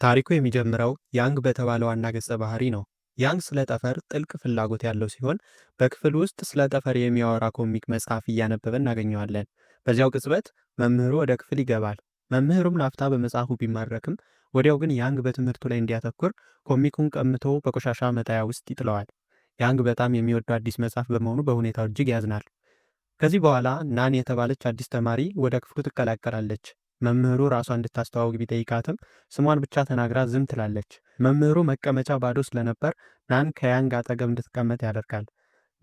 ታሪኩ የሚጀምረው ያንግ በተባለ ዋና ገጸ ባህሪ ነው። ያንግ ስለ ጠፈር ጥልቅ ፍላጎት ያለው ሲሆን በክፍል ውስጥ ስለ ጠፈር የሚያወራ ኮሚክ መጽሐፍ እያነበበ እናገኘዋለን። በዚያው ቅጽበት መምህሩ ወደ ክፍል ይገባል። መምህሩም ላፍታ በመጽሐፉ ቢማረክም ወዲያው ግን ያንግ በትምህርቱ ላይ እንዲያተኩር ኮሚኩን ቀምቶ በቆሻሻ መጣያ ውስጥ ይጥለዋል። ያንግ በጣም የሚወደው አዲስ መጽሐፍ በመሆኑ በሁኔታው እጅግ ያዝናል። ከዚህ በኋላ ናን የተባለች አዲስ ተማሪ ወደ ክፍሉ ትቀላቀላለች። መምህሩ ራሷ እንድታስተዋውቅ ቢጠይቃትም ስሟን ብቻ ተናግራ ዝም ትላለች። መምህሩ መቀመጫ ባዶ ስለነበር ናን ከያንግ አጠገብ እንድትቀመጥ ያደርጋል።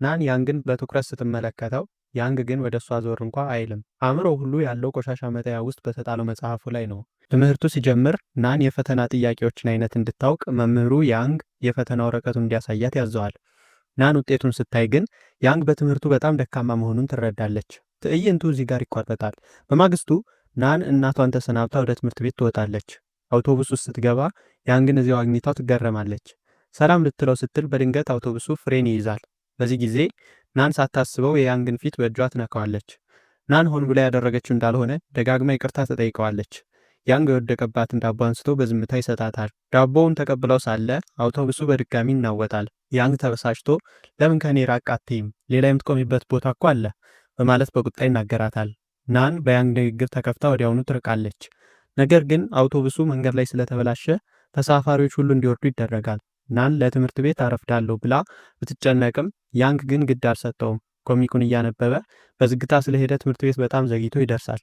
ናን ያንግን በትኩረት ስትመለከተው ያንግ ግን ወደ እሷ ዞር እንኳ አይልም። አእምሮ ሁሉ ያለው ቆሻሻ መጣያ ውስጥ በተጣለው መጽሐፉ ላይ ነው። ትምህርቱ ሲጀምር ናን የፈተና ጥያቄዎችን አይነት እንድታውቅ መምህሩ ያንግ የፈተና ወረቀቱን እንዲያሳያት ያዘዋል። ናን ውጤቱን ስታይ ግን ያንግ በትምህርቱ በጣም ደካማ መሆኑን ትረዳለች። ትዕይንቱ እዚህ ጋር ይቋረጣል። በማግስቱ ናን እናቷን ተሰናብታ ወደ ትምህርት ቤት ትወጣለች። አውቶቡስ ውስጥ ስትገባ ያንግን እዚያው አግኝታው ትገረማለች። ሰላም ልትለው ስትል በድንገት አውቶቡሱ ፍሬን ይይዛል። በዚህ ጊዜ ናን ሳታስበው የያንግን ፊት በእጇ ትነካዋለች። ናን ሆን ብላ ያደረገችው እንዳልሆነ ደጋግማ ይቅርታ ትጠይቀዋለች። ያንግ የወደቀባትን ዳቦ አንስቶ በዝምታ ይሰጣታል። ዳቦውን ተቀብለው ሳለ አውቶቡሱ በድጋሚ ይናወጣል። ያንግ ተበሳጭቶ ለምን ከኔ ራቅ አትይም? ሌላ የምትቆሚበት ቦታ እኮ አለ በማለት በቁጣ ይናገራታል። ናን በያንግ ንግግር ተከፍታ ወዲያውኑ ትርቃለች። ነገር ግን አውቶቡሱ መንገድ ላይ ስለተበላሸ ተሳፋሪዎች ሁሉ እንዲወርዱ ይደረጋል። ናን ለትምህርት ቤት አረፍዳለሁ ብላ ብትጨነቅም ያንግ ግን ግድ አልሰጠውም። ኮሚኩን እያነበበ በዝግታ ስለሄደ ትምህርት ቤት በጣም ዘግይቶ ይደርሳል።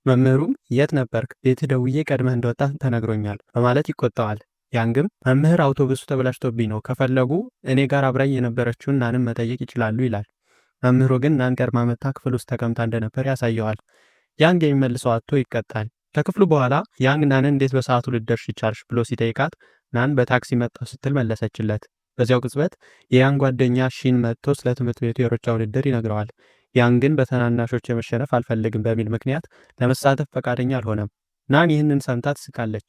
መምህሩም የት ነበርክ? ቤትህ ደውዬ ቀድመህ እንደወጣ ተነግሮኛል በማለት ይቆጣዋል። ያንግም መምህር አውቶቡሱ ተበላሽቶብኝ ነው፣ ከፈለጉ እኔ ጋር አብራኝ የነበረችውን ናንን መጠየቅ ይችላሉ ይላል። መምህሩ ግን ናን ቀድማ መታ ክፍል ውስጥ ተቀምጣ እንደነበር ያሳየዋል። ያንግ የሚመልሰው አጥቶ ይቀጣል። ከክፍሉ በኋላ ያንግ ናንን እንዴት በሰዓቱ ልደርሽ ይቻልሽ ብሎ ሲጠይቃት ናን በታክሲ መጣሁ ስትል መለሰችለት። በዚያው ቅጽበት የያንግ ጓደኛ ሺን መጥቶ ስለ ትምህርት ቤቱ የሩጫ ውድድር ይነግረዋል። ያንግን በተናናሾች የመሸነፍ አልፈልግም በሚል ምክንያት ለመሳተፍ ፈቃደኛ አልሆነም። ናን ይህንን ሰምታ ትስቃለች።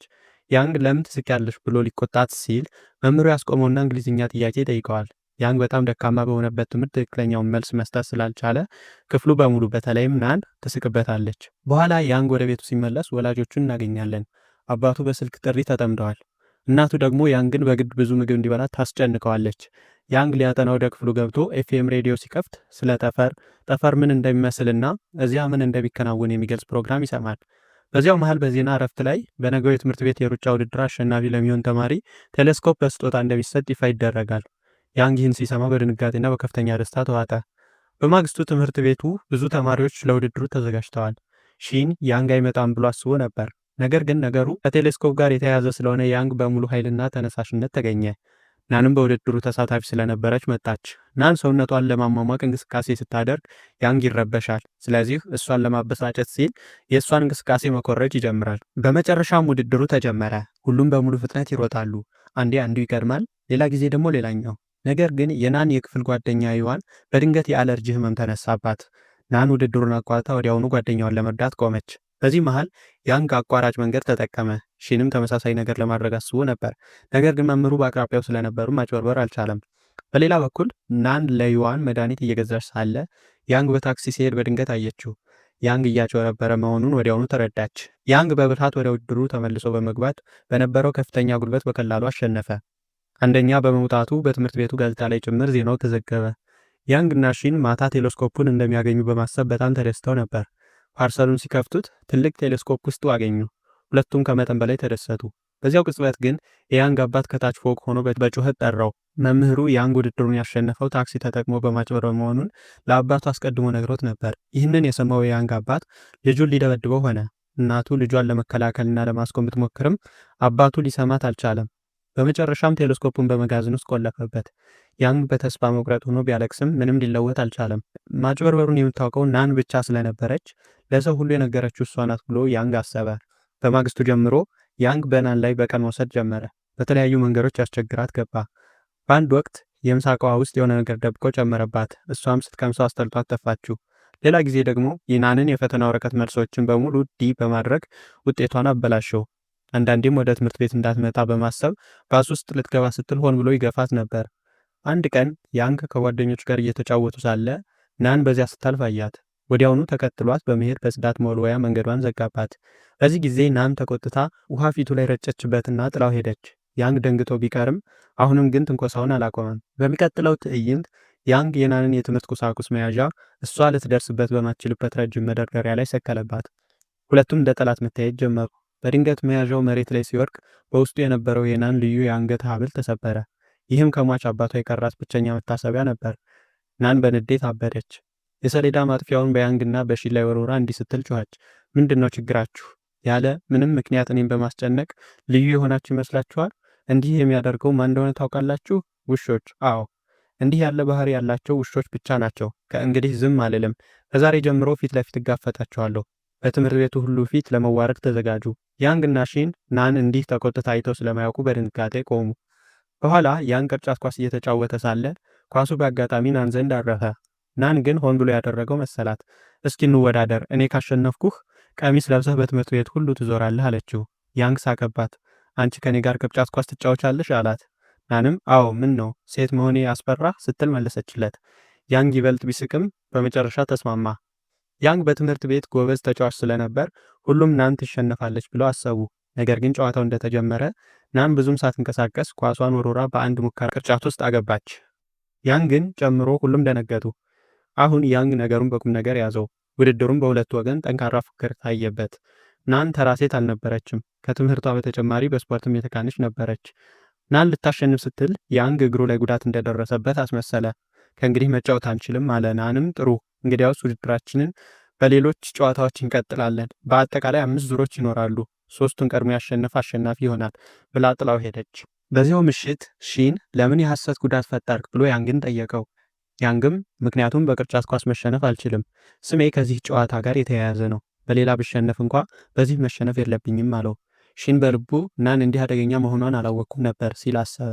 ያንግ ለምን ትስቂያለሽ ብሎ ሊቆጣት ሲል መምህሩ ያስቆመውና እንግሊዝኛ ጥያቄ ይጠይቀዋል። ያንግ በጣም ደካማ በሆነበት ትምህርት ትክክለኛውን መልስ መስጠት ስላልቻለ ክፍሉ በሙሉ በተለይም ናን ትስቅበታለች። በኋላ ያንግ ወደ ቤቱ ሲመለስ ወላጆቹን እናገኛለን። አባቱ በስልክ ጥሪ ተጠምደዋል። እናቱ ደግሞ ያንግን በግድ ብዙ ምግብ እንዲበላ ታስጨንቀዋለች። ያንግ ሊያጠና ወደ ክፍሉ ገብቶ ኤፍኤም ሬዲዮ ሲከፍት ስለ ጠፈር ምን እንደሚመስልና እዚያ ምን እንደሚከናወን የሚገልጽ ፕሮግራም ይሰማል። በዚያው መሃል በዜና እረፍት ላይ በነገው የትምህርት ቤት የሩጫ ውድድር አሸናፊ ለሚሆን ተማሪ ቴሌስኮፕ በስጦታ እንደሚሰጥ ይፋ ይደረጋል። ያንግ ይህን ሲሰማ በድንጋጤና በከፍተኛ ደስታ ተዋጠ። በማግስቱ ትምህርት ቤቱ ብዙ ተማሪዎች ለውድድሩ ተዘጋጅተዋል። ሺን ያንግ አይመጣም ብሎ አስቦ ነበር። ነገር ግን ነገሩ ከቴሌስኮፕ ጋር የተያያዘ ስለሆነ ያንግ በሙሉ ኃይልና ተነሳሽነት ተገኘ። ናንም በውድድሩ ተሳታፊ ስለነበረች መጣች። ናን ሰውነቷን ለማሟሟቅ እንቅስቃሴ ስታደርግ ያንግ ይረበሻል። ስለዚህ እሷን ለማበሳጨት ሲል የእሷን እንቅስቃሴ መኮረጅ ይጀምራል። በመጨረሻም ውድድሩ ተጀመረ። ሁሉም በሙሉ ፍጥነት ይሮጣሉ። አንዴ አንዱ ይቀድማል፣ ሌላ ጊዜ ደግሞ ሌላኛው። ነገር ግን የናን የክፍል ጓደኛ ዩዋን በድንገት የአለርጂ ህመም ተነሳባት። ናን ውድድሩን አቋርጣ ወዲያውኑ ጓደኛዋን ለመርዳት ቆመች። በዚህ መሃል ያንግ አቋራጭ መንገድ ተጠቀመ። ሺንም ተመሳሳይ ነገር ለማድረግ አስቦ ነበር። ነገር ግን መምህሩ በአቅራቢያው ስለነበሩ ማጭበርበር አልቻለም። በሌላ በኩል ናን ለዩዋን መድኃኒት እየገዛች ሳለ ያንግ በታክሲ ሲሄድ በድንገት አየችው። ያንግ እያጭበረበረ መሆኑን ወዲያውኑ ተረዳች። ያንግ በብልሃት ወደ ውድድሩ ተመልሶ በመግባት በነበረው ከፍተኛ ጉልበት በቀላሉ አሸነፈ። አንደኛ በመውጣቱ በትምህርት ቤቱ ጋዜጣ ላይ ጭምር ዜናው ተዘገበ። ያንግ እና ሺን ማታ ቴሌስኮፑን እንደሚያገኙ በማሰብ በጣም ተደስተው ነበር። ፓርሰሉን ሲከፍቱት ትልቅ ቴሌስኮፕ ውስጡ አገኙ። ሁለቱም ከመጠን በላይ ተደሰቱ። በዚያው ቅጽበት ግን የያንግ አባት ከታች ፎቅ ሆኖ በጩኸት ጠራው። መምህሩ ያንግ ውድድሩን ያሸነፈው ታክሲ ተጠቅሞ በማጭበርበር መሆኑን ለአባቱ አስቀድሞ ነግሮት ነበር። ይህንን የሰማው የያንግ አባት ልጁን ሊደበድበው ሆነ። እናቱ ልጇን ለመከላከልና ለማስቆም ብትሞክርም አባቱ ሊሰማት አልቻለም። በመጨረሻም ቴሌስኮፑን በመጋዘን ውስጥ ቆለፈበት። ያንግ በተስፋ መቁረጥ ሆኖ ቢያለቅስም ምንም ሊለወጥ አልቻለም። ማጭበርበሩን የምታውቀው ናን ብቻ ስለነበረች ለሰው ሁሉ የነገረችው እሷ ናት ብሎ ያንግ አሰበ። በማግስቱ ጀምሮ ያንግ በናን ላይ በቀል መውሰድ ጀመረ። በተለያዩ መንገዶች ያስቸግራት ገባ። በአንድ ወቅት የምሳ እቃዋ ውስጥ የሆነ ነገር ደብቆ ጨመረባት። እሷም ስትቀምሰው አስጠልቷት ተፋችው። ሌላ ጊዜ ደግሞ የናንን የፈተና ወረቀት መልሶችን በሙሉ ዲ በማድረግ ውጤቷን አበላሸው። አንዳንዴም ወደ ትምህርት ቤት እንዳትመጣ በማሰብ ባስ ውስጥ ልትገባ ስትል ሆን ብሎ ይገፋት ነበር። አንድ ቀን ያንግ ከጓደኞቹ ጋር እየተጫወቱ ሳለ ናን በዚያ ስታልፍ አያት። ወዲያውኑ ተከትሏት በመሄድ በጽዳት መወልወያ መንገዷን ዘጋባት። በዚህ ጊዜ ናን ተቆጥታ ውሃ ፊቱ ላይ ረጨችበትና ጥላው ሄደች። ያንግ ደንግጦ ቢቀርም አሁንም ግን ትንኮሳውን አላቆመም። በሚቀጥለው ትዕይንት ያንግ የናንን የትምህርት ቁሳቁስ መያዣ እሷ ልትደርስበት በማትችልበት ረጅም መደርደሪያ ላይ ሰቀለባት። ሁለቱም እንደ ጠላት መታየት ጀመሩ። በድንገት መያዣው መሬት ላይ ሲወድቅ በውስጡ የነበረው የናን ልዩ የአንገት ሐብል ተሰበረ። ይህም ከሟች አባቷ የቀራት ብቸኛ መታሰቢያ ነበር። ናን በንዴት አበደች። የሰሌዳ ማጥፊያውን በያንግና በሺን ላይ ወርውራ እንዲህ ስትል ጮኸች። ምንድን ነው ችግራችሁ? ያለ ምንም ምክንያት እኔም በማስጨነቅ ልዩ የሆናችሁ ይመስላችኋል? እንዲህ የሚያደርገው ማን እንደሆነ ታውቃላችሁ? ውሾች። አዎ፣ እንዲህ ያለ ባህሪ ያላቸው ውሾች ብቻ ናቸው። ከእንግዲህ ዝም አልልም። ከዛሬ ጀምሮ ፊት ለፊት እጋፈጣቸዋለሁ። በትምህርት ቤቱ ሁሉ ፊት ለመዋረድ ተዘጋጁ። ያንግና ሺን ናን እንዲህ ተቆጥታ አይተው ስለማያውቁ በድንጋጤ ቆሙ። በኋላ ያን ቅርጫት ኳስ እየተጫወተ ሳለ ኳሱ በአጋጣሚ ናን ዘንድ አረፈ። ናን ግን ሆን ብሎ ያደረገው መሰላት። እስኪ እንወዳደር፣ እኔ ካሸነፍኩህ ቀሚስ ለብሰህ በትምህርት ቤት ሁሉ ትዞራለህ አለችው። ያንግ ሳቀባት። አንቺ ከኔ ጋር ቅርጫት ኳስ ትጫወቻለሽ አላት። ናንም አዎ ምን ነው ሴት መሆኔ አስፈራ ስትል መለሰችለት። ያንግ ይበልጥ ቢስቅም በመጨረሻ ተስማማ። ያንግ በትምህርት ቤት ጎበዝ ተጫዋች ስለነበር ሁሉም ናን ትሸነፋለች ብለው አሰቡ። ነገር ግን ጨዋታው እንደተጀመረ ናን ብዙም ሳትንቀሳቀስ ኳሷን ወሮራ በአንድ ሙከራ ቅርጫት ውስጥ አገባች። ያንግን ጨምሮ ሁሉም ደነገጡ። አሁን ያንግ ነገሩን በቁም ነገር ያዘው። ውድድሩም በሁለቱ ወገን ጠንካራ ፉክክር ታየበት። ናን ተራ ሴት አልነበረችም። ከትምህርቷ በተጨማሪ በስፖርትም የተካነች ነበረች። ናን ልታሸንፍ ስትል ያንግ እግሩ ላይ ጉዳት እንደደረሰበት አስመሰለ። ከእንግዲህ መጫወት አንችልም አለ። ናንም ጥሩ፣ እንግዲያውስ ውድድራችንን በሌሎች ጨዋታዎች እንቀጥላለን። በአጠቃላይ 5 ዙሮች ይኖራሉ። 3ቱን ቀድሞ ያሸነፈ አሸናፊ ይሆናል ብላ ጥላው ሄደች። በዚያው ምሽት ሺን ለምን የሐሰት ጉዳት ፈጠርክ ብሎ ያንግን ጠየቀው። ያንግም ምክንያቱም በቅርጫት ኳስ መሸነፍ አልችልም፣ ስሜ ከዚህ ጨዋታ ጋር የተያያዘ ነው፣ በሌላ ብሸነፍ እንኳ በዚህ መሸነፍ የለብኝም አለው። ሺን በልቡ ናን እንዲህ አደገኛ መሆኗን አላወቅኩም ነበር ሲል አሰበ።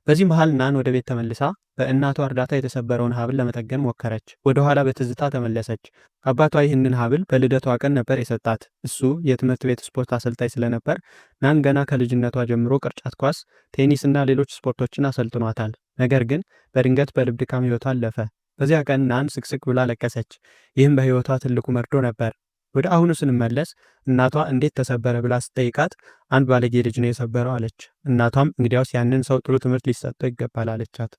በዚህ መሃል ናን ወደ ቤት ተመልሳ በእናቷ እርዳታ የተሰበረውን ሐብል ለመጠገን ሞከረች። ወደ ኋላ በትዝታ ተመለሰች። አባቷ ይህንን ሐብል በልደቷ ቀን ነበር የሰጣት። እሱ የትምህርት ቤት ስፖርት አሰልጣኝ ስለነበር ናን ገና ከልጅነቷ ጀምሮ ቅርጫት ኳስ፣ ቴኒስና ሌሎች ስፖርቶችን አሰልጥኗታል። ነገር ግን በድንገት በልብ ድካም ሕይወቷ አለፈ። በዚያ ቀን ናን ስቅስቅ ብላ ለቀሰች። ይህም በሕይወቷ ትልቁ መርዶ ነበር። ወደ አሁኑ ስንመለስ እናቷ እንዴት ተሰበረ ብላ ስትጠይቃት አንድ ባለጌ ልጅ ነው የሰበረው አለች። እናቷም እንግዲያውስ ያንን ሰው ጥሩ ትምህርት ሊሰጠው ይገባል አለቻት።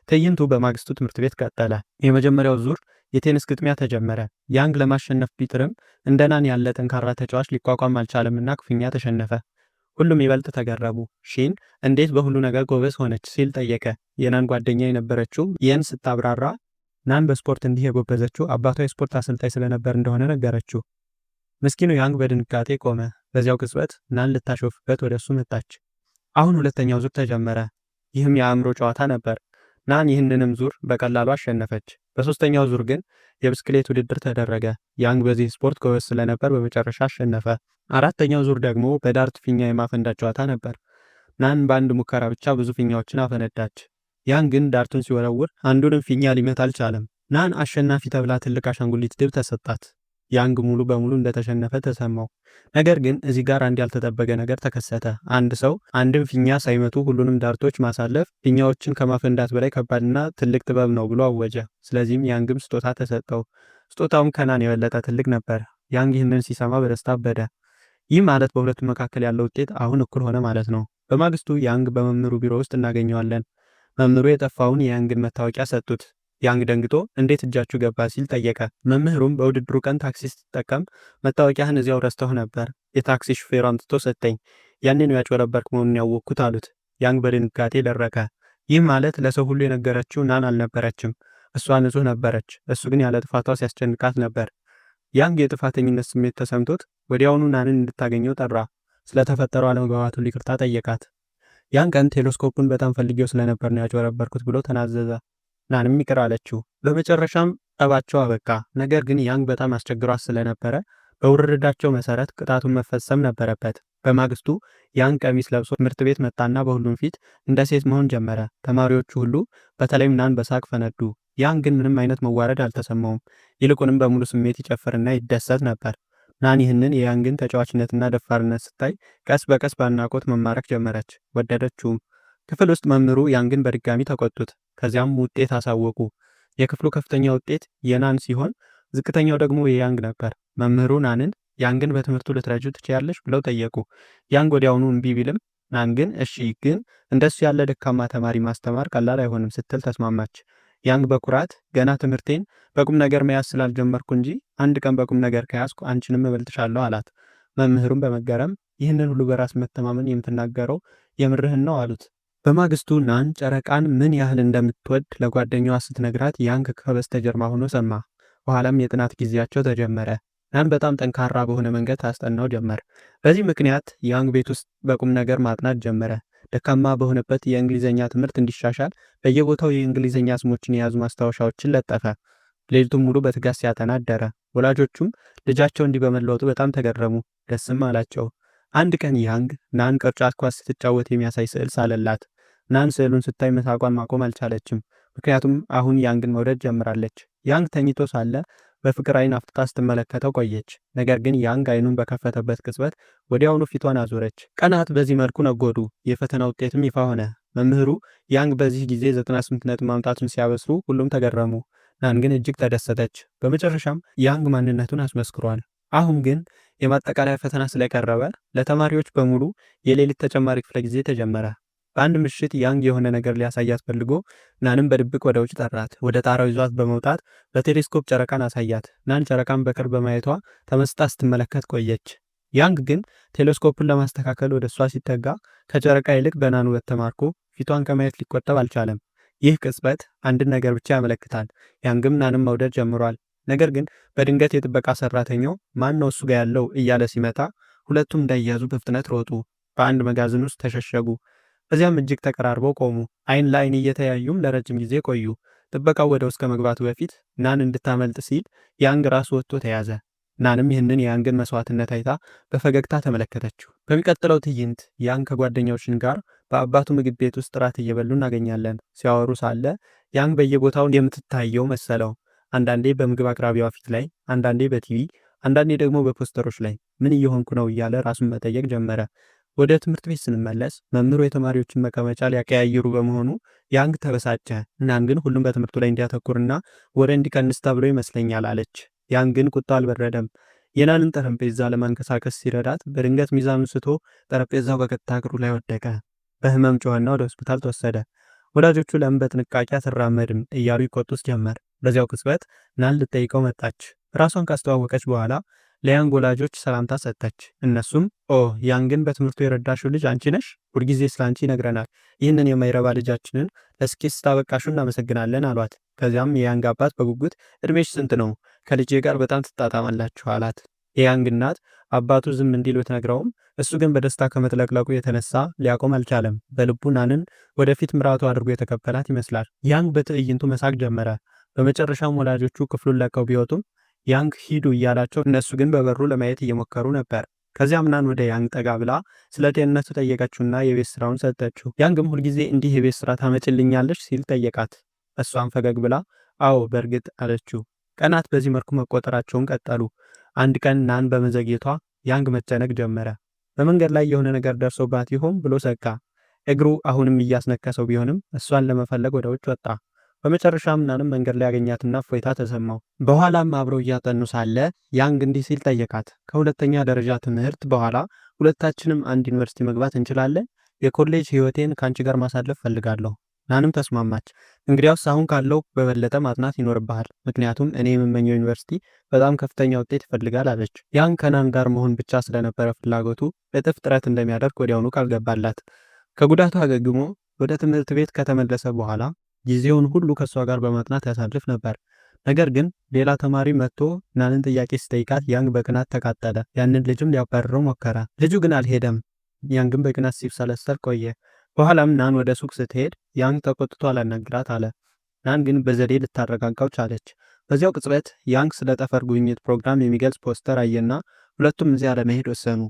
ትዕይንቱ በማግስቱ ትምህርት ቤት ቀጠለ። የመጀመሪያው ዙር የቴኒስ ግጥሚያ ተጀመረ። ያንግ ለማሸነፍ ቢጥርም እንደ ናን ያለ ጠንካራ ተጫዋች ሊቋቋም አልቻለምና ክፉኛ ተሸነፈ። ሁሉም ይበልጥ ተገረሙ። ሺን እንዴት በሁሉ ነገር ጎበዝ ሆነች ሲል ጠየቀ። የናን ጓደኛ የነበረችው የን ስታብራራ ናን በስፖርት እንዲህ የጎበዘችው አባቷ የስፖርት አሰልጣኝ ስለነበር እንደሆነ ነገረችው። ምስኪኑ ያንግ በድንጋጤ ቆመ። በዚያው ቅጽበት ናን ልታሾፍበት ወደ እሱ መጣች። አሁን ሁለተኛው ዙር ተጀመረ። ይህም የአእምሮ ጨዋታ ነበር። ናን ይህንንም ዙር በቀላሉ አሸነፈች። በሶስተኛው ዙር ግን የብስክሌት ውድድር ተደረገ። ያንግ በዚህ ስፖርት ጎበዝ ስለነበር በመጨረሻ አሸነፈ። አራተኛው ዙር ደግሞ በዳርት ፊኛ የማፈንዳት ጨዋታ ነበር። ናን በአንድ ሙከራ ብቻ ብዙ ፊኛዎችን አፈነዳች። ያንግ ግን ዳርቱን ሲወረውር አንዱንም ፊኛ ሊመታ አልቻለም። ናን አሸናፊ ተብላ ትልቅ አሻንጉሊት ድብ ተሰጣት። ያንግ ሙሉ በሙሉ እንደተሸነፈ ተሰማው። ነገር ግን እዚህ ጋር አንድ ያልተጠበቀ ነገር ተከሰተ። አንድ ሰው አንድም ፊኛ ሳይመቱ ሁሉንም ዳርቶች ማሳለፍ ፊኛዎችን ከማፈንዳት በላይ ከባድና ትልቅ ጥበብ ነው ብሎ አወጀ። ስለዚህም ያንግም ስጦታ ተሰጠው። ስጦታውም ከናን የበለጠ ትልቅ ነበር። ያንግ ይህንን ሲሰማ በደስታ አበደ። ይህ ማለት በሁለቱ መካከል ያለው ውጤት አሁን እኩል ሆነ ማለት ነው። በማግስቱ ያንግ በመምህሩ ቢሮ ውስጥ እናገኘዋለን። መምህሩ የጠፋውን የያንግን መታወቂያ ሰጡት። ያንግ ደንግጦ እንዴት እጃችሁ ገባ ሲል ጠየቀ። መምህሩም በውድድሩ ቀን ታክሲ ስትጠቀም መታወቂያህን እዚያው ረስተው ነበር፣ የታክሲ ሹፌሩ አምጥቶ ሰጠኝ፣ ያንን ያጭበረበርክ መሆኑን ያወቅኩት አሉት። ያንግ በድንጋጤ ደረቀ። ይህ ማለት ለሰው ሁሉ የነገረችው ናን አልነበረችም። እሷ ንጹሕ ነበረች፣ እሱ ግን ያለ ጥፋቷ ሲያስጨንቃት ነበር። ያንግ የጥፋተኝነት ስሜት ተሰምቶት ወዲያውኑ ናንን እንድታገኘው ጠራ። ስለተፈጠረው አለመግባባቱን ይቅርታ ጠየቃት። ያን ቀን ቴሌስኮፑን በጣም ፈልጌው ስለነበር ነው ያጭበረበርኩት ብሎ ተናዘዘ። ናንም ይቅር አለችው። በመጨረሻም ጠባቸው አበቃ። ነገር ግን ያንግ በጣም አስቸግሯት ስለነበረ በውርርዳቸው መሰረት ቅጣቱን መፈጸም ነበረበት። በማግስቱ ያንግ ቀሚስ ለብሶ ትምህርት ቤት መጣና በሁሉም ፊት እንደ ሴት መሆን ጀመረ። ተማሪዎቹ ሁሉ በተለይም ናን በሳቅ ፈነዱ። ያንግ ግን ምንም አይነት መዋረድ አልተሰማውም። ይልቁንም በሙሉ ስሜት ይጨፍርና ይደሰት ነበር። ናን ይህንን የያንግን ተጫዋችነትና ደፋርነት ስታይ ቀስ በቀስ በአድናቆት መማረክ ጀመረች። ወደደችውም። ክፍል ውስጥ መምህሩ ያንግን በድጋሚ ተቆጡት። ከዚያም ውጤት አሳወቁ። የክፍሉ ከፍተኛ ውጤት የናን ሲሆን ዝቅተኛው ደግሞ የያንግ ነበር። መምህሩ ናንን ያንግን በትምህርቱ ልትረጂው ትችያለሽ ብለው ጠየቁ። ያንግ ወዲያውኑ እምቢ ቢልም ናን ግን እሺ፣ ግን እንደሱ ያለ ደካማ ተማሪ ማስተማር ቀላል አይሆንም ስትል ተስማማች። ያንግ በኩራት ገና ትምህርቴን በቁም ነገር መያዝ ስላልጀመርኩ እንጂ አንድ ቀን በቁም ነገር ከያዝኩ አንቺንም እበልጥሻለሁ አላት። መምህሩም በመገረም ይህንን ሁሉ በራስ መተማመን የምትናገረው የምርህን ነው አሉት። በማግስቱ ናን ጨረቃን ምን ያህል እንደምትወድ ለጓደኛዋ ስትነግራት ያንግ ከበስተጀርባ ሆኖ ሰማ። በኋላም የጥናት ጊዜያቸው ተጀመረ። ናን በጣም ጠንካራ በሆነ መንገድ ታስጠናው ጀመር። በዚህ ምክንያት ያንግ ቤት ውስጥ በቁም ነገር ማጥናት ጀመረ። ደካማ በሆነበት የእንግሊዝኛ ትምህርት እንዲሻሻል በየቦታው የእንግሊዝኛ ስሞችን የያዙ ማስታወሻዎችን ለጠፈ። ሌሊቱን ሙሉ በትጋት ሲያጠና አደረ። ወላጆቹም ልጃቸው እንዲህ በመለወጡ በጣም ተገረሙ፣ ደስም አላቸው። አንድ ቀን ያንግ ናን ቅርጫት ኳስ ስትጫወት የሚያሳይ ስዕል ሳለላት። ናን ስዕሉን ስታይ መሳቋን ማቆም አልቻለችም፣ ምክንያቱም አሁን ያንግን መውደድ ጀምራለች። ያንግ ተኝቶ ሳለ በፍቅር አይን አፍጥጣ ስትመለከተው ቆየች። ነገር ግን ያንግ አይኑን በከፈተበት ቅጽበት ወዲያውኑ ፊቷን አዞረች። ቀናት በዚህ መልኩ ነጎዱ። የፈተና ውጤትም ይፋ ሆነ። መምህሩ ያንግ በዚህ ጊዜ 98 ነጥብ ማምጣቱን ሲያበስሩ ሁሉም ተገረሙ። ናን ግን እጅግ ተደሰተች። በመጨረሻም ያንግ ማንነቱን አስመስክሯል። አሁን ግን የማጠቃለያ ፈተና ስለቀረበ ለተማሪዎች በሙሉ የሌሊት ተጨማሪ ክፍለ ጊዜ ተጀመረ። በአንድ ምሽት ያንግ የሆነ ነገር ሊያሳያት ፈልጎ ናንም በድብቅ ወደ ውጭ ጠራት። ወደ ጣራው ይዟት በመውጣት በቴሌስኮፕ ጨረቃን አሳያት። ናን ጨረቃን በቅርብ በማየቷ ተመስጣ ስትመለከት ቆየች። ያንግ ግን ቴሌስኮፑን ለማስተካከል ወደ እሷ ሲጠጋ ከጨረቃ ይልቅ በናን ውበት ተማርኮ ፊቷን ከማየት ሊቆጠብ አልቻለም። ይህ ቅጽበት አንድን ነገር ብቻ ያመለክታል። ያንግም ናንም መውደድ ጀምሯል። ነገር ግን በድንገት የጥበቃ ሰራተኛው ማን ነው እሱ ጋር ያለው እያለ ሲመጣ ሁለቱም እንዳይያዙ በፍጥነት ሮጡ። በአንድ መጋዘን ውስጥ ተሸሸጉ። በዚያም እጅግ ተቀራርበው ቆሙ። አይን ለአይን እየተያዩም ለረጅም ጊዜ ቆዩ። ጥበቃው ወደ ውስጥ ከመግባቱ በፊት ናን እንድታመልጥ ሲል ያንግ ራሱ ወጥቶ ተያዘ። ናንም ይህንን የያንግን መስዋዕትነት አይታ በፈገግታ ተመለከተችው። በሚቀጥለው ትዕይንት ያንግ ከጓደኞችን ጋር በአባቱ ምግብ ቤት ውስጥ ራት እየበሉ እናገኛለን። ሲያወሩ ሳለ ያንግ በየቦታው የምትታየው መሰለው። አንዳንዴ በምግብ አቅራቢዋ ፊት ላይ፣ አንዳንዴ በቲቪ፣ አንዳንዴ ደግሞ በፖስተሮች ላይ ምን እየሆንኩ ነው እያለ ራሱን መጠየቅ ጀመረ። ወደ ትምህርት ቤት ስንመለስ መምህሩ የተማሪዎችን መቀመጫ ሊያቀያይሩ በመሆኑ ያንግ ተበሳጨ። ናን ግን ሁሉም በትምህርቱ ላይ እንዲያተኩርና ወደ እንዲቀንስ ተብሎ ይመስለኛል አለች። ያንግ ግን ቁጣ አልበረደም። የናንን ጠረጴዛ ለማንቀሳቀስ ሲረዳት በድንገት ሚዛኑን ስቶ ጠረጴዛው በቀጥታ እግሩ ላይ ወደቀ። በህመም ጮኸና ወደ ሆስፒታል ተወሰደ። ወላጆቹ ለምን በጥንቃቄ አትራመድም እያሉ ይቆጡት ጀመር። በዚያው ቅጽበት ናን ልጠይቀው መጣች። ራሷን ካስተዋወቀች በኋላ ለያንግ ወላጆች ሰላምታ ሰጠች። እነሱም ያንግን በትምህርቱ የረዳሽው ልጅ አንቺ ነሽ? ሁልጊዜ ስለ አንቺ ይነግረናል። ይህንን የማይረባ ልጃችንን ለስኬት ስታበቃሹ እናመሰግናለን አሏት። ከዚያም የያንግ አባት በጉጉት እድሜሽ ስንት ነው? ከልጄ ጋር በጣም ትጣጣማላችሁ አላት። የያንግ እናት አባቱ ዝም እንዲል ብትነግረውም እሱ ግን በደስታ ከመጥለቅለቁ የተነሳ ሊያቆም አልቻለም። በልቡ ናንን ወደፊት ምራቱ አድርጎ የተቀበላት ይመስላል። ያንግ በትዕይንቱ መሳቅ ጀመረ። በመጨረሻም ወላጆቹ ክፍሉን ለቀው ቢወጡም ያንግ ሂዱ እያላቸው እነሱ ግን በበሩ ለማየት እየሞከሩ ነበር። ከዚያም ናን ወደ ያንግ ጠጋ ብላ ስለ ጤንነቱ ጠየቀችውና የቤት ስራውን ሰጠችው። ያንግም ሁልጊዜ እንዲህ የቤት ስራ ታመጭልኛለች ሲል ጠየቃት። እሷም ፈገግ ብላ አዎ በእርግጥ አለችው። ቀናት በዚህ መልኩ መቆጠራቸውን ቀጠሉ። አንድ ቀን ናን በመዘግየቷ ያንግ መጨነቅ ጀመረ። በመንገድ ላይ የሆነ ነገር ደርሶባት ይሆን ብሎ ሰጋ። እግሩ አሁንም እያስነከሰው ቢሆንም እሷን ለመፈለግ ወደ ውጭ ወጣ። በመጨረሻም ናንም መንገድ ላይ ያገኛትና እፎይታ ተሰማው። በኋላም አብረው እያጠኑ ሳለ ያንግ እንዲህ ሲል ጠየቃት። ከሁለተኛ ደረጃ ትምህርት በኋላ ሁለታችንም አንድ ዩኒቨርሲቲ መግባት እንችላለን? የኮሌጅ ህይወቴን ከአንቺ ጋር ማሳለፍ ፈልጋለሁ። ናንም ተስማማች። እንግዲያውስ አሁን ካለው በበለጠ ማጥናት ይኖርብሃል፣ ምክንያቱም እኔ የምመኘው ዩኒቨርሲቲ በጣም ከፍተኛ ውጤት ይፈልጋል አለች። ያንግ ከናን ጋር መሆን ብቻ ስለነበረ ፍላጎቱ እጥፍ ጥረት እንደሚያደርግ ወዲያውኑ ቃል ገባላት። ከጉዳቱ አገግሞ ወደ ትምህርት ቤት ከተመለሰ በኋላ ጊዜውን ሁሉ ከሷ ጋር በማጥናት ያሳልፍ ነበር። ነገር ግን ሌላ ተማሪ መጥቶ ናንን ጥያቄ ሲጠይቃት ያንግ በቅናት ተቃጠለ። ያንን ልጅም ሊያባርረው ሞከረ። ልጁ ግን አልሄደም። ያንግም በቅናት ሲብሰለሰል ቆየ። በኋላም ናን ወደ ሱቅ ስትሄድ ያንግ ተቆጥቶ አላናግራት አለ። ናን ግን በዘዴ ልታረጋጋው ቻለች። በዚያው ቅጽበት ያንግ ስለ ጠፈር ጉብኝት ፕሮግራም የሚገልጽ ፖስተር አየና ሁለቱም እዚያ ለመሄድ ወሰኑ።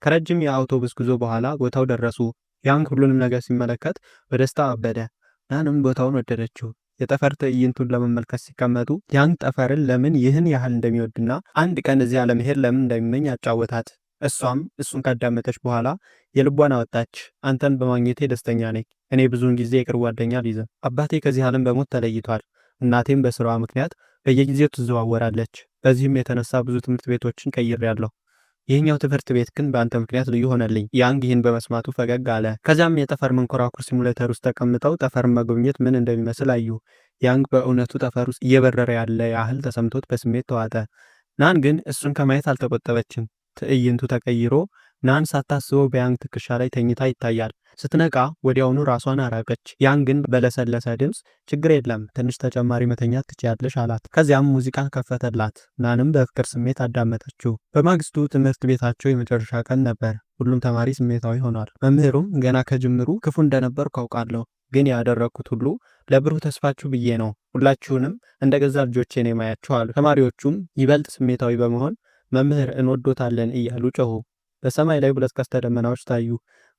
ከረጅም የአውቶቡስ ጉዞ በኋላ ቦታው ደረሱ። ያንግ ሁሉንም ነገር ሲመለከት በደስታ አበደ። ናንም ቦታውን ወደደችው። የጠፈር ትዕይንቱን ለመመልከት ሲቀመጡ ያንግ ጠፈርን ለምን ይህን ያህል እንደሚወድና አንድ ቀን እዚያ ለመሄድ ለምን እንደሚመኝ አጫወታት። እሷም እሱን ካዳመጠች በኋላ የልቧን አወጣች። አንተን በማግኘቴ ደስተኛ ነኝ። እኔ ብዙውን ጊዜ የቅርብ ጓደኛ አልይዝም። አባቴ ከዚህ ዓለም በሞት ተለይቷል። እናቴም በስራዋ ምክንያት በየጊዜው ትዘዋወራለች። በዚህም የተነሳ ብዙ ትምህርት ቤቶችን ቀይሬያለሁ። ይህኛው ትምህርት ቤት ግን በአንተ ምክንያት ልዩ ሆነልኝ። ያንግ ይህን በመስማቱ ፈገግ አለ። ከዚያም የጠፈር መንኮራኩር ሲሙሌተር ውስጥ ተቀምጠው ጠፈርን መጎብኘት ምን እንደሚመስል አዩ። ያንግ በእውነቱ ጠፈር ውስጥ እየበረረ ያለ ያህል ተሰምቶት በስሜት ተዋጠ። ናን ግን እሱን ከማየት አልተቆጠበችም። ትዕይንቱ ተቀይሮ ናን ሳታስበው በያንግ ትከሻ ላይ ተኝታ ይታያል። ስትነቃ ወዲያውኑ ራሷን አራቀች። ያንግ ግን በለሰለሰ ድምፅ ችግር የለም ትንሽ ተጨማሪ መተኛት ትችያለሽ አላት። ከዚያም ሙዚቃን ከፈተላት። ናንም በፍቅር ስሜት አዳመጠችው። በማግስቱ ትምህርት ቤታቸው የመጨረሻ ቀን ነበር። ሁሉም ተማሪ ስሜታዊ ሆኗል። መምህሩም ገና ከጅምሩ ክፉ እንደነበርኩ አውቃለሁ፣ ግን ያደረግኩት ሁሉ ለብሩህ ተስፋችሁ ብዬ ነው። ሁላችሁንም እንደ ገዛ ልጆቼ ነው የማያችሁ አሉ። ተማሪዎቹም ይበልጥ ስሜታዊ በመሆን መምህር እንወዶታለን እያሉ ጮሁ። በሰማይ ላይ 2 ቀስተ ደመናዎች ታዩ።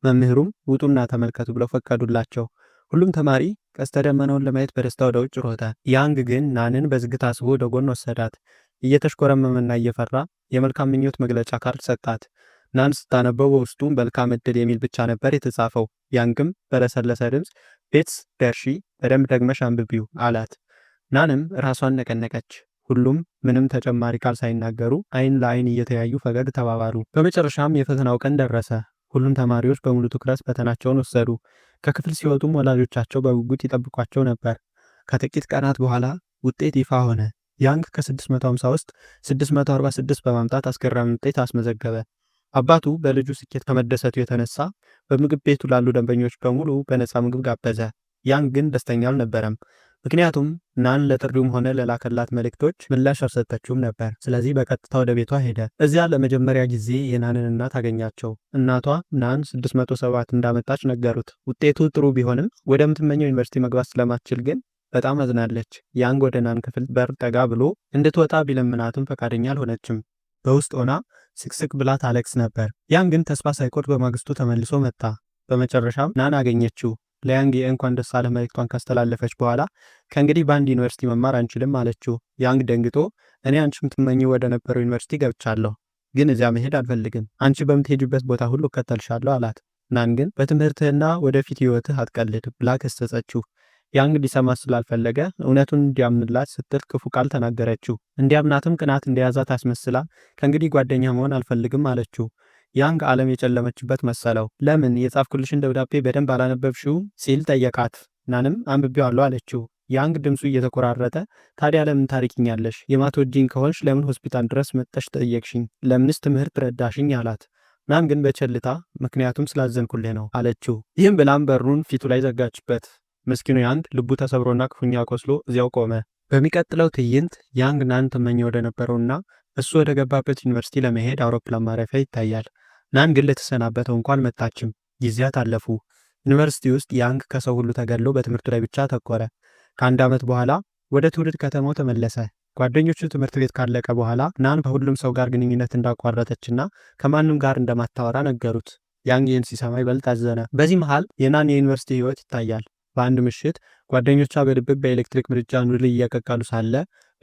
መምህሩም ውጡና ተመልከቱ ብለው ፈቀዱላቸው። ሁሉም ተማሪ ቀስተ ደመናውን ለማየት በደስታ ወደ ውጭ ሮጠ። ያንግ ግን ናንን በዝግታ ስቦ ወደ ጎን ወሰዳት። እየተሽኮረመመና እየፈራ የመልካም ምኞት መግለጫ ካርድ ሰጣት። ናን ስታነበው በውስጡ መልካም ዕድል የሚል ብቻ ነበር የተጻፈው። ያንግም በለሰለሰ ድምፅ ቤትስ ደርሺ በደንብ ደግመሽ አንብቢው አላት። ናንም ራሷን ነቀነቀች። ሁሉም ምንም ተጨማሪ ቃል ሳይናገሩ አይን ለአይን እየተያዩ ፈገግ ተባባሉ። በመጨረሻም የፈተናው ቀን ደረሰ። ሁሉም ተማሪዎች በሙሉ ትኩረት ፈተናቸውን ወሰዱ። ከክፍል ሲወጡም ወላጆቻቸው በጉጉት ይጠብቋቸው ነበር። ከጥቂት ቀናት በኋላ ውጤት ይፋ ሆነ። ያንግ ከ650 ውስጥ 646 በማምጣት አስገራሚ ውጤት አስመዘገበ። አባቱ በልጁ ስኬት ከመደሰቱ የተነሳ በምግብ ቤቱ ላሉ ደንበኞች በሙሉ በነፃ ምግብ ጋበዘ። ያንግ ግን ደስተኛ አልነበረም። ምክንያቱም ናን ለጥሪውም ሆነ ለላከላት መልእክቶች ምላሽ አልሰጠችውም ነበር። ስለዚህ በቀጥታ ወደ ቤቷ ሄደ። እዚያ ለመጀመሪያ ጊዜ የናንን እናት አገኛቸው። እናቷ ናን 607 እንዳመጣች ነገሩት። ውጤቱ ጥሩ ቢሆንም ወደምትመኘው ዩኒቨርሲቲ መግባት ስለማትችል ግን በጣም አዝናለች። ያንግ ወደ ናን ክፍል በር ጠጋ ብሎ እንድትወጣ ቢለምናትም ፈቃደኛ አልሆነችም። በውስጥ ሆና ስቅስቅ ብላ ታለቅስ ነበር። ያንግ ግን ተስፋ ሳይቆርጥ በማግስቱ ተመልሶ መጣ። በመጨረሻም ናን አገኘችው። ለያንግ የእንኳን ደስ አለህ መልእክቷን ካስተላለፈች በኋላ ከእንግዲህ በአንድ ዩኒቨርሲቲ መማር አንችልም አለችው። ያንግ ደንግጦ እኔ አንቺ የምትመኚው ወደ ነበረው ዩኒቨርሲቲ ገብቻለሁ፣ ግን እዚያ መሄድ አልፈልግም። አንቺ በምትሄጂበት ቦታ ሁሉ እከተልሻለሁ አላት። ናን ግን በትምህርትህና ወደፊት ህይወትህ አትቀልድ ብላ ከሰሰችው። ያንግ ሊሰማ ስላልፈለገ እውነቱን እንዲያምንላት ስትል ክፉ ቃል ተናገረችው። እንዲያምናትም ቅናት እንደያዛት አስመስላ ከእንግዲህ ጓደኛ መሆን አልፈልግም አለችው። ያንግ ዓለም የጨለመችበት መሰለው። ለምን የጻፍኩልሽን ደብዳቤ በደንብ አላነበብሽውም ሲል ጠየቃት። ናንም አንብቤዋለሁ አለችው። ያንግ ድምፁ እየተቆራረጠ ታዲያ ለምን ታሪክኛለሽ? የማትወጂኝ ከሆንሽ ለምን ሆስፒታል ድረስ መጥተሽ ጠየቅሽኝ? ለምንስ ትምህርት ረዳሽኝ አላት። ናን ግን በቸልታ ምክንያቱም ስላዘንኩልህ ነው አለችው። ይህም ብላም በሩን ፊቱ ላይ ዘጋችበት። ምስኪኑ ያንግ ልቡ ተሰብሮና ክፉኛ ቆስሎ እዚያው ቆመ። በሚቀጥለው ትዕይንት ያንግ ናን ትመኝ ወደ ነበረውና እሱ ወደ ገባበት ዩኒቨርሲቲ ለመሄድ አውሮፕላን ማረፊያ ይታያል። ናን ግን ልትሰናበተው እንኳን መጣችም። ጊዜያት አለፉ። ዩኒቨርሲቲ ውስጥ ያንግ ከሰው ሁሉ ተገሎ በትምህርቱ ላይ ብቻ አተኮረ። ከ1 ዓመት በኋላ ወደ ትውልድ ከተማው ተመለሰ። ጓደኞቹ ትምህርት ቤት ካለቀ በኋላ ናን ከሁሉም ሰው ጋር ግንኙነት እንዳቋረጠችና ከማንም ጋር እንደማታወራ ነገሩት። ያንግ ይህን ሲሰማ ይበልጥ አዘነ። በዚህ መሃል የናን የዩኒቨርሲቲ ህይወት ይታያል። በአንድ ምሽት ጓደኞቿ በድብቅ በኤሌክትሪክ ምድጃ ኑድል እየቀቀሉ ሳለ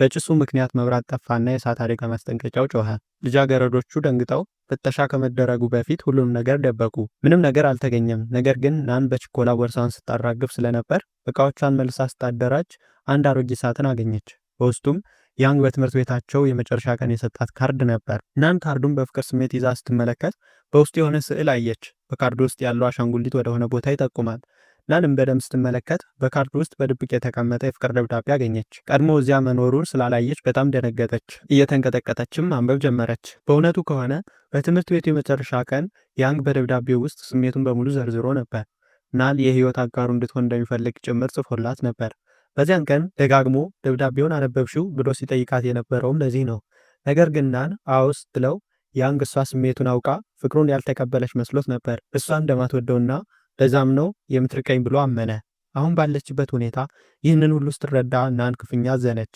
በጭሱ ምክንያት መብራት ጠፋና የእሳት አደጋ ማስጠንቀቂያው ጮኸ። ልጃገረዶቹ ደንግጠው ፍተሻ ከመደረጉ በፊት ሁሉም ነገር ደበቁ። ምንም ነገር አልተገኘም። ነገር ግን ናን በችኮላ ቦርሳውን ስታራግፍ ስለነበር እቃዎቿን መልሳ ስታደራጅ አንድ አሮጌ ሳጥን አገኘች። በውስጡም ያንግ በትምህርት ቤታቸው የመጨረሻ ቀን የሰጣት ካርድ ነበር። ናን ካርዱን በፍቅር ስሜት ይዛ ስትመለከት በውስጡ የሆነ ስዕል አየች። በካርዱ ውስጥ ያለው አሻንጉሊት ወደሆነ ቦታ ይጠቁማል። ናንም በደንብ ስትመለከት በካርዱ ውስጥ በድብቅ የተቀመጠ የፍቅር ደብዳቤ አገኘች። ቀድሞ እዚያ መኖሩን ስላላየች በጣም ደነገጠች። እየተንቀጠቀጠችም ማንበብ ጀመረች። በእውነቱ ከሆነ በትምህርት ቤቱ የመጨረሻ ቀን ያንግ በደብዳቤው ውስጥ ስሜቱን በሙሉ ዘርዝሮ ነበር። ናን የህይወት አጋሩ እንድትሆን እንደሚፈልግ ጭምር ጽፎላት ነበር። በዚያን ቀን ደጋግሞ ደብዳቤውን አነበብሽው ብሎ ሲጠይቃት የነበረውም ለዚህ ነው። ነገር ግን ናን አዎ ስትለው ያንግ እሷ ስሜቱን አውቃ ፍቅሩን ያልተቀበለች መስሎት ነበር። እሷ እንደማትወደውና ለዛም ነው የምትርቀኝ ብሎ አመነ። አሁን ባለችበት ሁኔታ ይህንን ሁሉ ስትረዳ ናን ክፉኛ አዘነች።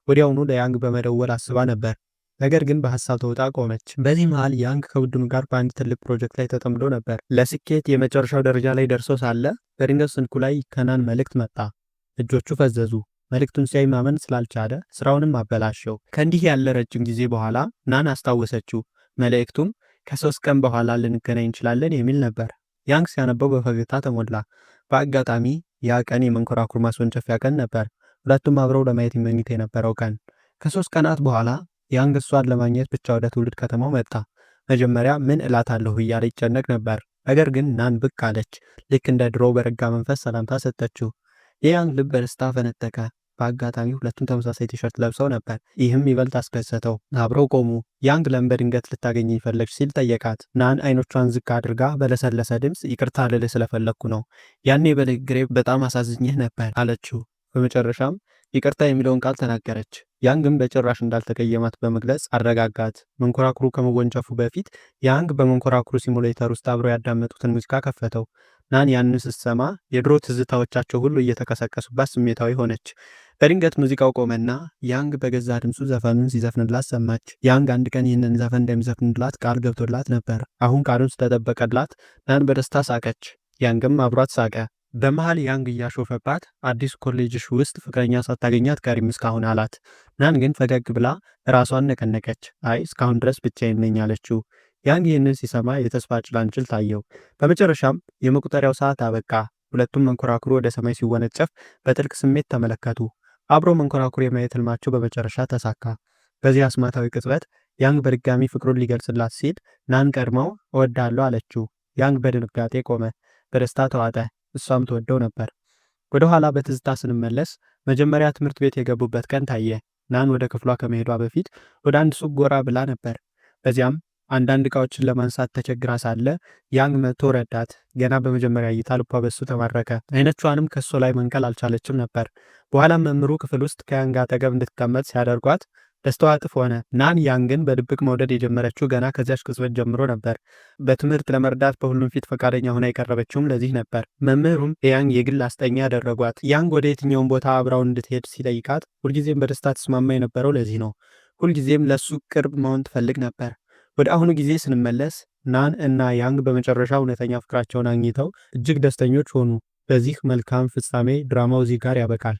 ወዲያውኑ ለያንግ በመደወል አስባ ነበር። ነገር ግን በሐሳብ ተውጣ ቆመች። በዚህ መሃል ያንግ ከቡድኑ ጋር በአንድ ትልቅ ፕሮጀክት ላይ ተጠምዶ ነበር። ለስኬት የመጨረሻው ደረጃ ላይ ደርሶ ሳለ በድንገት ስልኩ ላይ ከናን መልእክት መጣ። እጆቹ ፈዘዙ። መልእክቱን ሲያይ ማመን ስላልቻለ ስራውንም አበላሸው። ከእንዲህ ያለ ረጅም ጊዜ በኋላ ናን አስታወሰችው። መልእክቱም ከ3 ቀን በኋላ ልንገናኝ እንችላለን የሚል ነበር። ያንግ ሲያነበው በፈገግታ ተሞላ። በአጋጣሚ ያ ቀን የመንኮራኩር ማስወንጨፊያ ቀን ነበር። ሁለቱም አብረው ለማየት ይመኙት የነበረው ቀን። ከ3 ቀናት በኋላ ያንግ እሷን ለማግኘት ብቻ ወደ ትውልድ ከተማው መጣ። መጀመሪያ ምን እላታለሁ እያለ ይጨነቅ ነበር። ነገር ግን ናን ብቅ አለች። ልክ እንደ ድሮው በረጋ መንፈስ ሰላምታ ሰጠችው። የያንግ ልብ በደስታ ፈነጠቀ። በአጋጣሚ ሁለቱም ተመሳሳይ ቲሸርት ለብሰው ነበር። ይህም ይበልጥ አስደሰተው። አብረው ቆሙ። ያንግ ለምን በድንገት ልታገኘ ፈለግሽ ሲል ጠየቃት። ናን አይኖቿን ዝቅ አድርጋ በለሰለሰ ድምፅ ይቅርታ ልልህ ስለፈለግኩ ነው፣ ያኔ በንግግሬ በጣም አሳዝኜህ ነበር አለችው። በመጨረሻም ይቅርታ የሚለውን ቃል ተናገረች። ያንግም በጭራሽ እንዳልተቀየማት በመግለጽ አረጋጋት። መንኮራኩሩ ከመወንጨፉ በፊት ያንግ በመንኮራኩሩ ሲሙሌተር ውስጥ አብረው ያዳመጡትን ሙዚቃ ከፈተው። ናን ያንን ስትሰማ የድሮ ትዝታዎቻቸው ሁሉ እየተቀሰቀሱባት ስሜታዊ ሆነች። በድንገት ሙዚቃው ቆመና ያንግ በገዛ ድምፁ ዘፈኑን ሲዘፍንላት ሰማች። ያንግ አንድ ቀን ይህንን ዘፈን እንደሚዘፍንላት ቃል ገብቶላት ነበር። አሁን ቃሉን ስለጠበቀላት ናን በደስታ ሳቀች። ያንግም አብሯት ሳቀ። በመሃል ያንግ እያሾፈባት አዲስ ኮሌጅሽ ውስጥ ፍቅረኛ ሳታገኝ አትቀሪም እስካሁን አላት። ናን ግን ፈገግ ብላ ራሷን ነቀነቀች። አይ እስካሁን ድረስ ብቻዬን ነኝ አለችው። ያንግ ይህንን ሲሰማ የተስፋ ጭላንጭል ታየው። በመጨረሻም የመቁጠሪያው ሰዓት አበቃ። ሁለቱም መንኮራኩሩ ወደ ሰማይ ሲወነጨፍ በጥልቅ ስሜት ተመለከቱ። አብሮ መንኮራኩር የማየት ህልማቸው በመጨረሻ ተሳካ። በዚህ አስማታዊ ቅጽበት ያንግ በድጋሚ ፍቅሩን ሊገልጽላት ሲል ናን ቀድመው እወዳለሁ አለችው። ያንግ በድንጋጤ ቆመ። በደስታ ተዋጠ። እሷም ትወደው ነበር። ወደ ኋላ በትዝታ ስንመለስ መጀመሪያ ትምህርት ቤት የገቡበት ቀን ታየ። ናን ወደ ክፍሏ ከመሄዷ በፊት ወደ አንድ ሱቅ ጎራ ብላ ነበር። በዚያም አንዳንድ ዕቃዎችን ለማንሳት ተቸግራ ሳለ ያንግ መጥቶ ረዳት። ገና በመጀመሪያ እይታ ልቧ በሱ ተማረከ። አይኖቿንም ከሱ ላይ መንቀል አልቻለችም ነበር። በኋላም መምህሩ ክፍል ውስጥ ከያንግ አጠገብ እንድትቀመጥ ሲያደርጓት ደስታዋ እጥፍ ሆነ። ናን ያንግን በድብቅ መውደድ የጀመረችው ገና ከዚያች ቅጽበት ጀምሮ ነበር። በትምህርት ለመርዳት በሁሉም ፊት ፈቃደኛ ሆና የቀረበችውም ለዚህ ነበር። መምህሩም የያንግ የግል አስጠኛ ያደረጓት። ያንግ ወደ የትኛውን ቦታ አብራው እንድትሄድ ሲጠይቃት ሁልጊዜም በደስታ ተስማማ የነበረው ለዚህ ነው። ሁልጊዜም ለሱ ቅርብ መሆን ትፈልግ ነበር። ወደ አሁኑ ጊዜ ስንመለስ ናን እና ያንግ በመጨረሻ እውነተኛ ፍቅራቸውን አግኝተው እጅግ ደስተኞች ሆኑ። በዚህ መልካም ፍጻሜ ድራማው እዚህ ጋር ያበቃል።